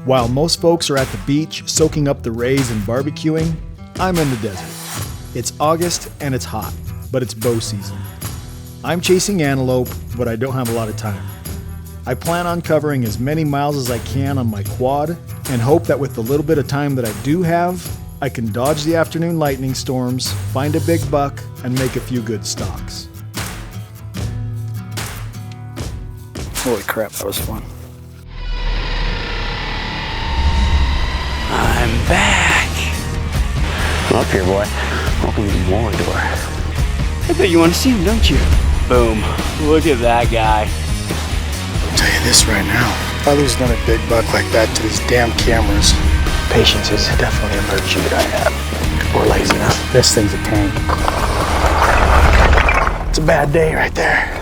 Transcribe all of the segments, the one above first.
While most folks are at the beach soaking up the rays and barbecuing, I'm in the desert. It's August and it's hot, but it's bow season. I'm chasing antelope, but I don't have a lot of time. I plan on covering as many miles as I can on my quad and hope that with the little bit of time that I do have, I can dodge the afternoon lightning storms, find a big buck, and make a few good stalks. Holy crap, that was fun. I'm back. Come up here, boy. Welcome to the MULE door. I bet you want to see him, don't you? Boom. Look at that guy. I'll tell you this right now. If I lose another big buck like that to these damn cameras, patience is definitely a virtue that I have. Or laziness. This thing's a tank. It's a bad day right there.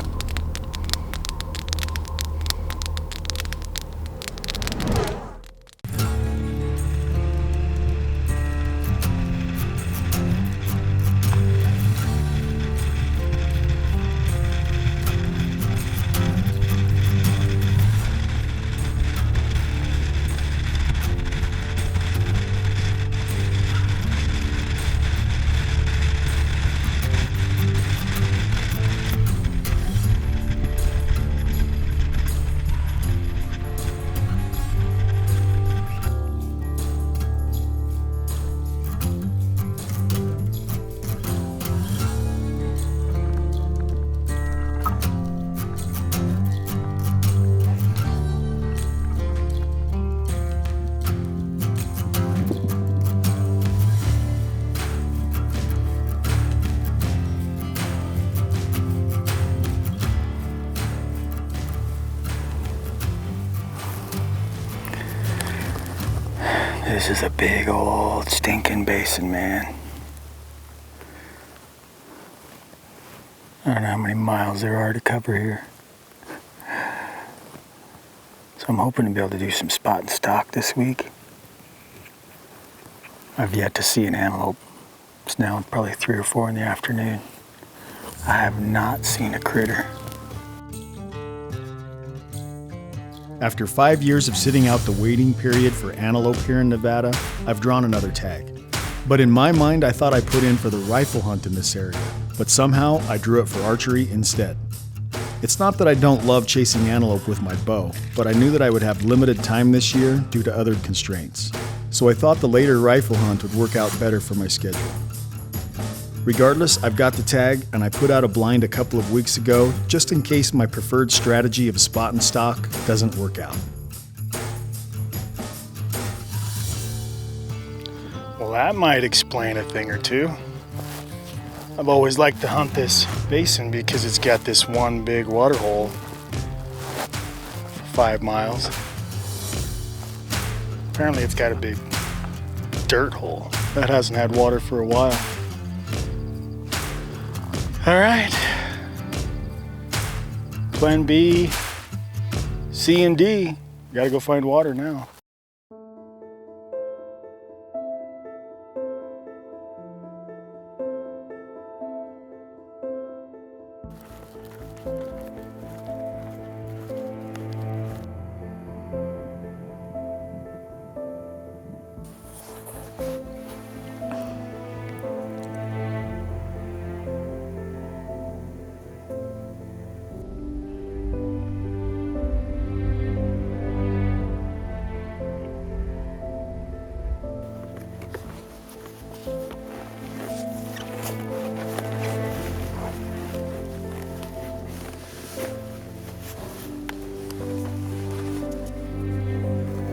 This is a big old stinking basin, man. I don't know how many miles there are to cover here. So I'm hoping to be able to do some spot and stalk this week. I've yet to see an antelope. It's now probably 3 or 4 in the afternoon. I have not seen a critter. After 5 years of sitting out the waiting period for antelope here in Nevada, I've drawn another tag. But in my mind, I thought I put in for the rifle hunt in this area, but somehow I drew it for archery instead. It's not that I don't love chasing antelope with my bow, but I knew that I would have limited time this year due to other constraints. So I thought the later rifle hunt would work out better for my schedule. Regardless, I've got the tag, and I put out a blind a couple of weeks ago just in case my preferred strategy of spot and stalk doesn't work out. Well, that might explain a thing or two. I've always liked to hunt this basin because it's got this one big water hole for 5 miles. Apparently it's got a big dirt hole that hasn't had water for a while. All right, plan B, C, and D. Gotta go find water now.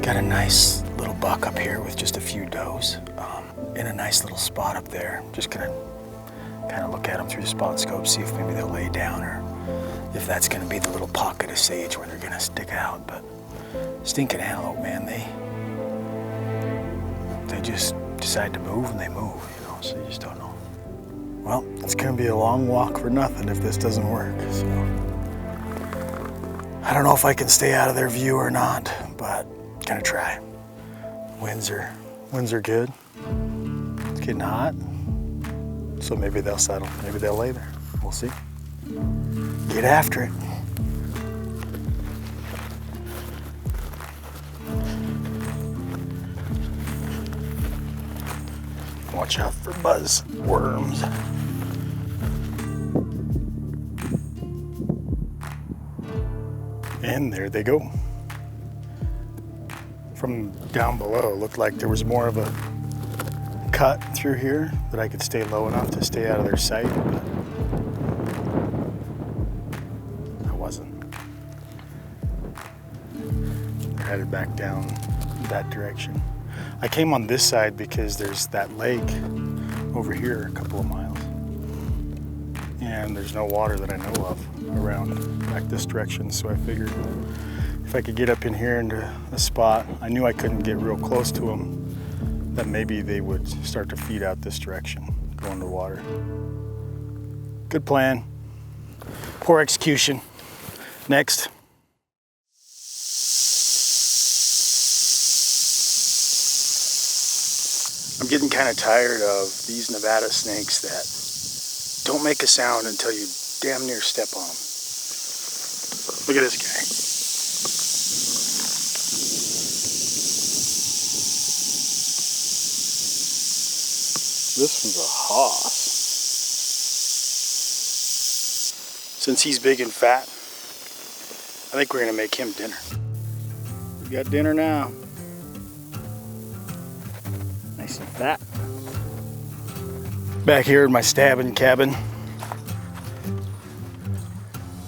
Got a nice little buck up here with just a few does in a nice little spot up there. Just gonna kind of look at them through the spot scope, see if maybe they'll lay down or if that's gonna be the little pocket of sage where they're gonna stick out. But stinking antelope, man, they just decide to move and they move, you know, so you just don't know. Well, it's gonna be a long walk for nothing if this doesn't work, so. I don't know if I can stay out of their view or not, but gonna try. Winds are good. It's getting hot, so maybe they'll settle. Maybe they'll lay there. We'll see. Get after it. Watch out for buzz worms. And there they go. From down below, it looked like there was more of a cut through here that I could stay low enough to stay out of their sight, but I wasn't. They're headed back down that direction. I came on this side because there's that lake over here a couple of miles, and there's no water that I know of around back this direction, so I figured if I could get up in here into a spot, I knew I couldn't get real close to them, that maybe they would start to feed out this direction, go into water. Good plan. Poor execution. Next. I'm getting kind of tired of these Nevada snakes that don't make a sound until you damn near step on them. Look at this guy. This one's a hoss. Since he's big and fat, I think we're gonna make him dinner. We got dinner now. Nice and fat. Back here in my stabbing cabin.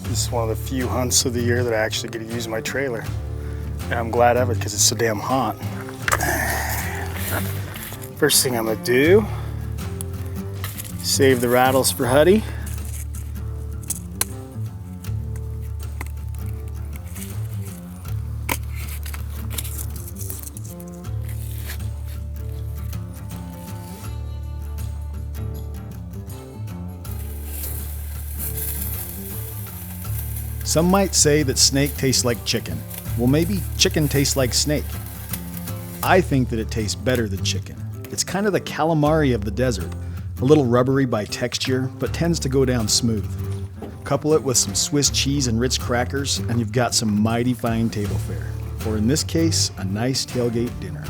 This is one of the few hunts of the year that I actually get to use my trailer. And I'm glad of it because it's so damn hot. First thing I'm gonna do, save the rattles for Huddy. Some might say that snake tastes like chicken. Well, maybe chicken tastes like snake. I think that it tastes better than chicken. It's kind of the calamari of the desert. A little rubbery by texture, but tends to go down smooth. Couple it with some Swiss cheese and Ritz crackers, and you've got some mighty fine table fare. Or in this case, a nice tailgate dinner.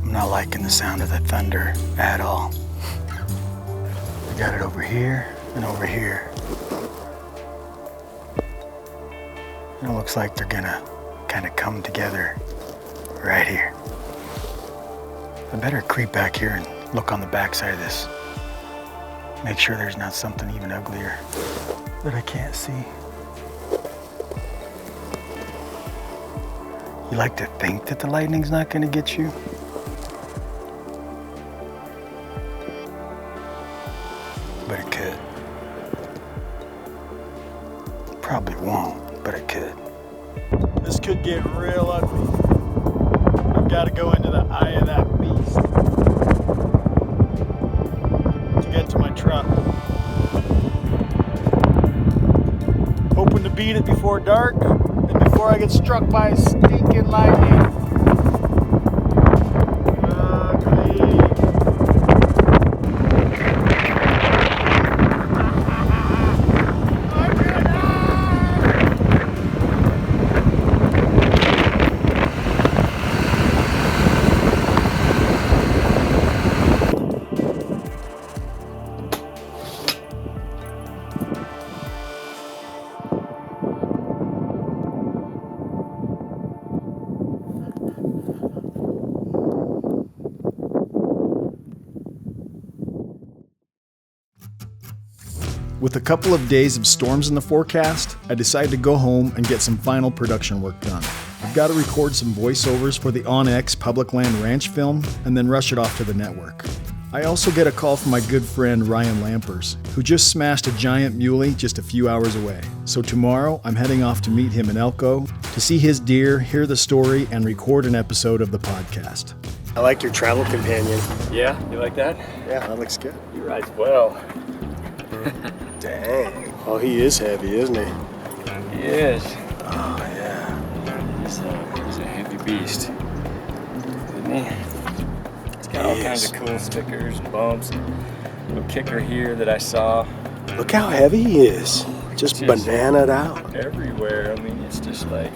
I'm not liking the sound of the thunder at all. I got it over here and over here. And it looks like they're gonna kind of come together right here. I better creep back here and look on the backside of this. Make sure there's not something even uglier that I can't see. You like to think that the lightning's not gonna get you? But it could. Probably won't, but it could. This could get real ugly. I've got to go into the eye of that beast to get to my truck. Hoping to beat it before dark and before I get struck by stinking lightning. With a couple of days of storms in the forecast, I decided to go home and get some final production work done. I've got to record some voiceovers for the OnX Public Land Ranch film and then rush it off to the network. I also get a call from my good friend Ryan Lampers, who just smashed a giant muley just a few hours away. So tomorrow, I'm heading off to meet him in Elko to see his deer, hear the story, and record an episode of the podcast. I like your travel companion. Yeah, you like that? Yeah, that looks good. He rides well. Dang. Oh, he is heavy, isn't he? He is. Oh, yeah. He's a heavy beast. Isn't he? He's got all kinds of cool stickers and bumps. Little kicker here that I saw. Look how heavy he is. Just bananaed out. Everywhere. I mean, it's just like...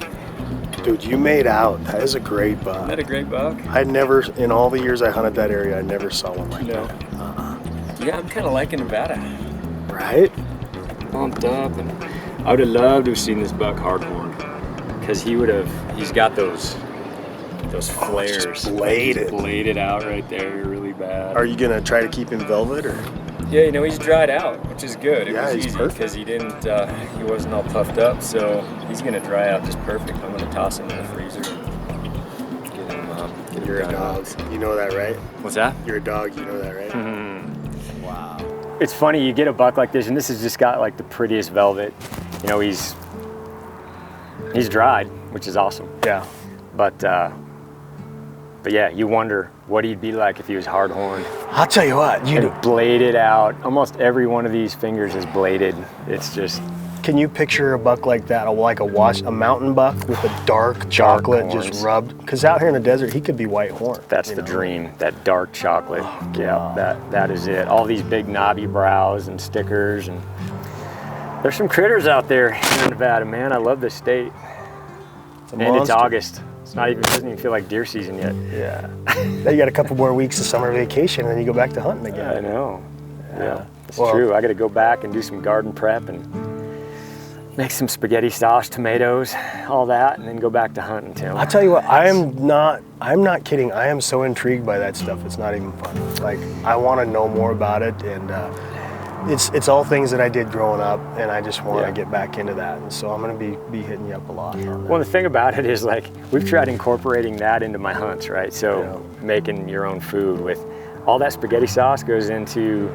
Dude, you made out. That is a great buck. Isn't that a great buck? I never, in all the years I hunted that area, I never saw one like No. that. Yeah, I'm kind of liking Nevada. Right? Pumped up, and I would have loved to have seen this buck hardhorn, because he's got those flares. Just bladed. Bladed out right there, really bad. Are you gonna try to keep him velvet or? Yeah, he's dried out, which is good. It Yeah, was he's easy perfect. because he wasn't all puffed up, so he's gonna dry out just perfect. I'm gonna toss him in the freezer and get him You're a done. dog. You know that, right? What's that? You're a dog. You know that, right? Mm-hmm. Wow. It's funny, you get a buck like this, and this has just got like the prettiest velvet. He's dried, which is awesome. Yeah. But yeah, you wonder what he'd be like if he was hard-horned. I'll tell you what. And bladed out. Almost every one of these fingers is bladed. It's just... Can you picture a buck like that, like a mountain buck with a dark chocolate horns. just rubbed? Because out here in the desert, he could be white horn. That's the dream, that dark chocolate. Yeah, that is it. All these big knobby brows and stickers, and there's some critters out there in Nevada, man. I love this state. And it's August. It doesn't even feel like deer season yet. Yeah. Now you got a couple more weeks of summer vacation, and then you go back to hunting again. I know. Yeah, it's true. I got to go back and do some garden prep and make some spaghetti sauce, tomatoes, all that, and then go back to hunting, Tim. I'll tell you what, I'm not kidding. I am so intrigued by that stuff. It's not even funny. Like, I want to know more about it, and it's all things that I did growing up, and I just want to get back into that. And so I'm going to be hitting you up a lot on that. Well, the thing about it is, like, we've tried incorporating that into my hunts, right? So making your own food with all that spaghetti sauce goes into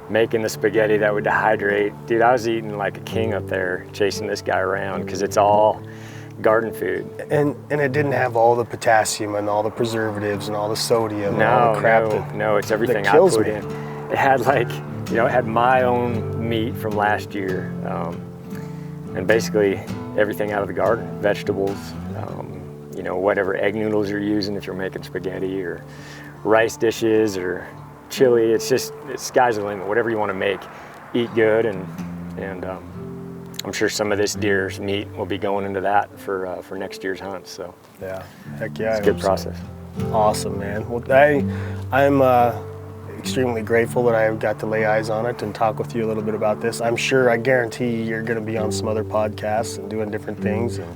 making the spaghetti that would dehydrate. Dude, I was eating like a king up there chasing this guy around because it's all garden food. And it didn't have all the potassium and all the preservatives and all the sodium and all the crap No, it's everything that I kills put me. in. It had like, it had my own meat from last year, and basically everything out of the garden, vegetables, whatever egg noodles you're using if you're making spaghetti, or rice dishes, or chili. It's sky's the limit. Whatever you want to make, eat good, and I'm sure some of this deer's meat will be going into that for next year's hunt. So yeah, heck yeah, it's a good process. Awesome, man. Well, I'm extremely grateful that I got to lay eyes on it and talk with you a little bit about this. I guarantee you're going to be on some other podcasts and doing different things. And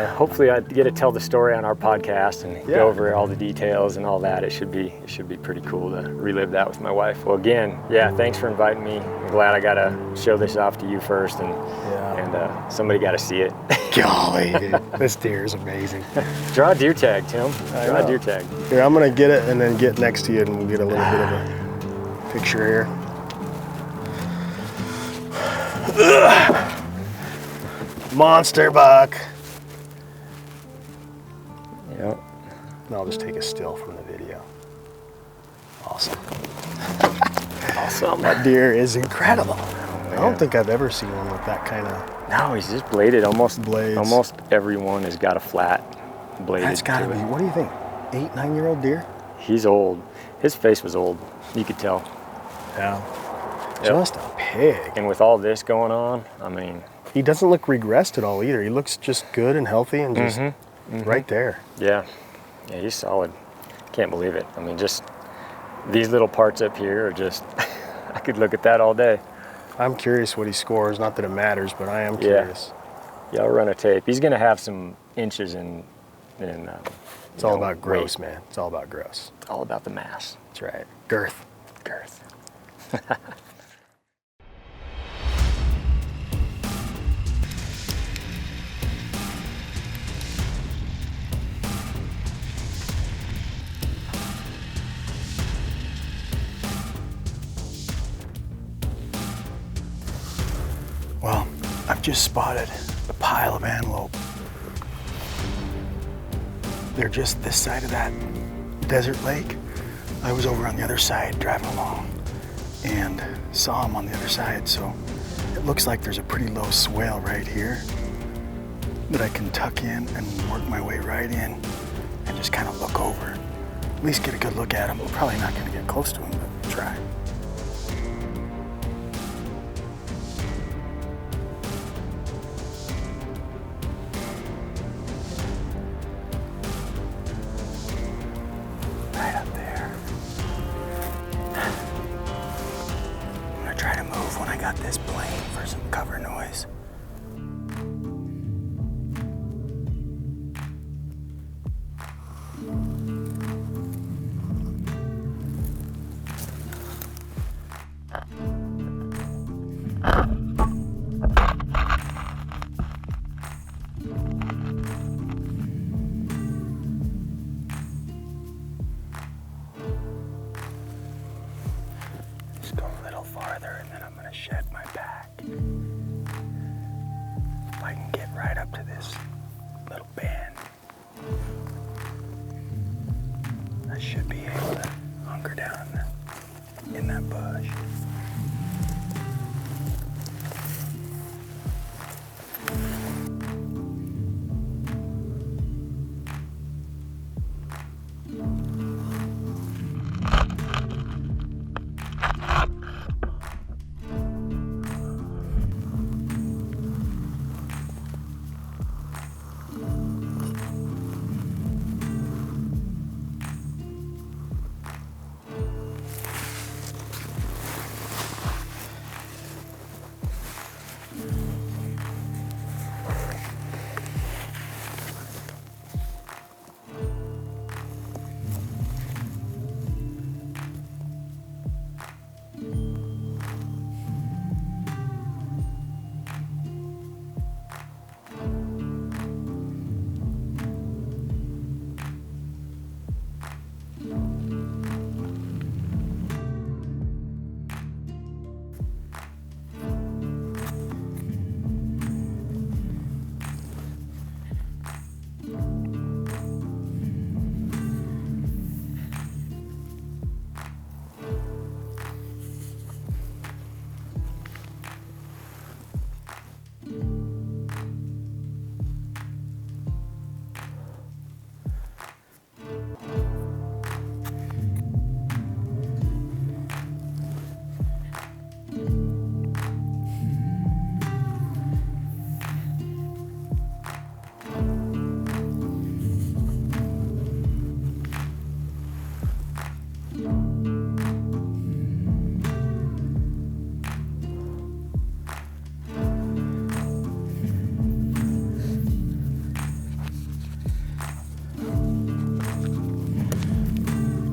hopefully I get to tell the story on our podcast and go over all the details and all that. It should be pretty cool to relive that with my wife. Well, again, thanks for inviting me. I'm glad I got to show this off to you first, and somebody got to see it. Golly, dude, this deer is amazing. Draw a deer tag, Tim. Draw a deer tag. Here, I'm gonna get it and then get next to you, and we'll get a little bit of a picture here. Monster buck. Yep. And I'll just take a still from the video. Awesome. Awesome. That deer is incredible. I don't think I've ever seen one with that kind of... No, he's just bladed. Almost everyone has got a flat bladed. That's got to be, what do you think, 8, 9-year-old deer? He's old. His face was old. You could tell. Yeah. Just a pig. And with all this going on, I mean... He doesn't look regressed at all either. He looks just good and healthy and just right there. Yeah. Yeah, he's solid. Can't believe it. I mean, just these little parts up here are just... I could look at that all day. I'm curious what he scores. Not that it matters, but I am curious. Yeah, I'll run a tape. He's going to have some inches in it's all about gross, man. It's all about gross. It's all about the mass. That's right. Girth. Girth. I've just spotted a pile of antelope. They're just this side of that desert lake. I was over on the other side driving along and saw them on the other side, so it looks like there's a pretty low swale right here that I can tuck in and work my way right in and just kind of look over. At least get a good look at them. We're probably not going to get close to them, but try. Right up there. I'm going to try to move when I got this plane for some cover noise. Just go a little farther and then I'm going to shed my pack. If I can get right up to this little band, I should be able to hunker down in that bush.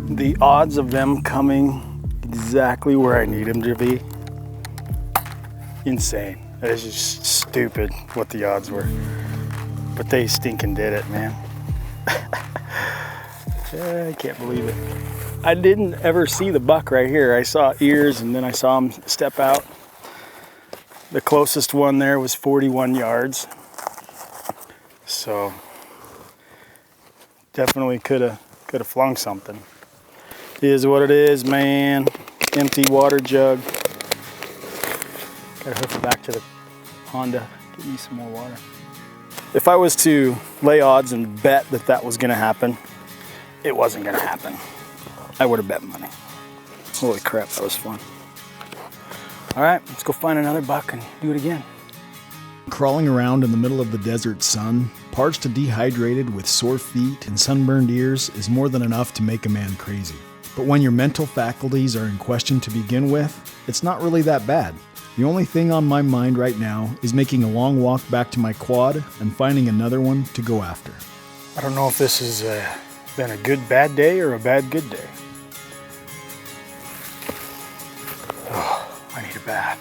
The odds of them coming exactly where I need them to be, insane. That is just stupid what the odds were. But they stinking did it, man. I can't believe it. I didn't ever see the buck right here. I saw ears and then I saw him step out. The closest one there was 41 yards. So definitely could have flung something. Is what it is, man. Empty water jug. Gotta hoof it back to the Honda. Give me some more water. If I was to lay odds and bet that that was gonna happen, it wasn't gonna happen. I would have bet money. Holy crap, that was fun. All right, let's go find another buck and do it again. Crawling around in the middle of the desert sun, parched and dehydrated with sore feet and sunburned ears is more than enough to make a man crazy. But when your mental faculties are in question to begin with, it's not really that bad. The only thing on my mind right now is making a long walk back to my quad and finding another one to go after. I don't know if this has been a good bad day or a bad good day. Oh, I need a bath.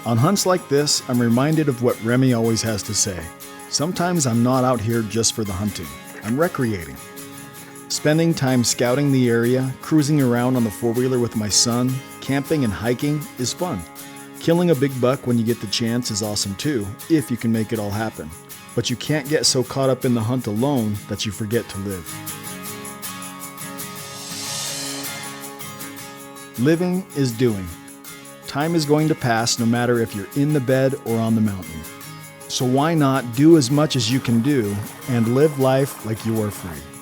On hunts like this, I'm reminded of what Remy always has to say. Sometimes I'm not out here just for the hunting. I'm recreating. Spending time scouting the area, cruising around on the four-wheeler with my son, camping and hiking is fun. Killing a big buck when you get the chance is awesome too, if you can make it all happen. But you can't get so caught up in the hunt alone that you forget to live. Living is doing. Time is going to pass no matter if you're in the bed or on the mountain. So why not do as much as you can do and live life like you are free?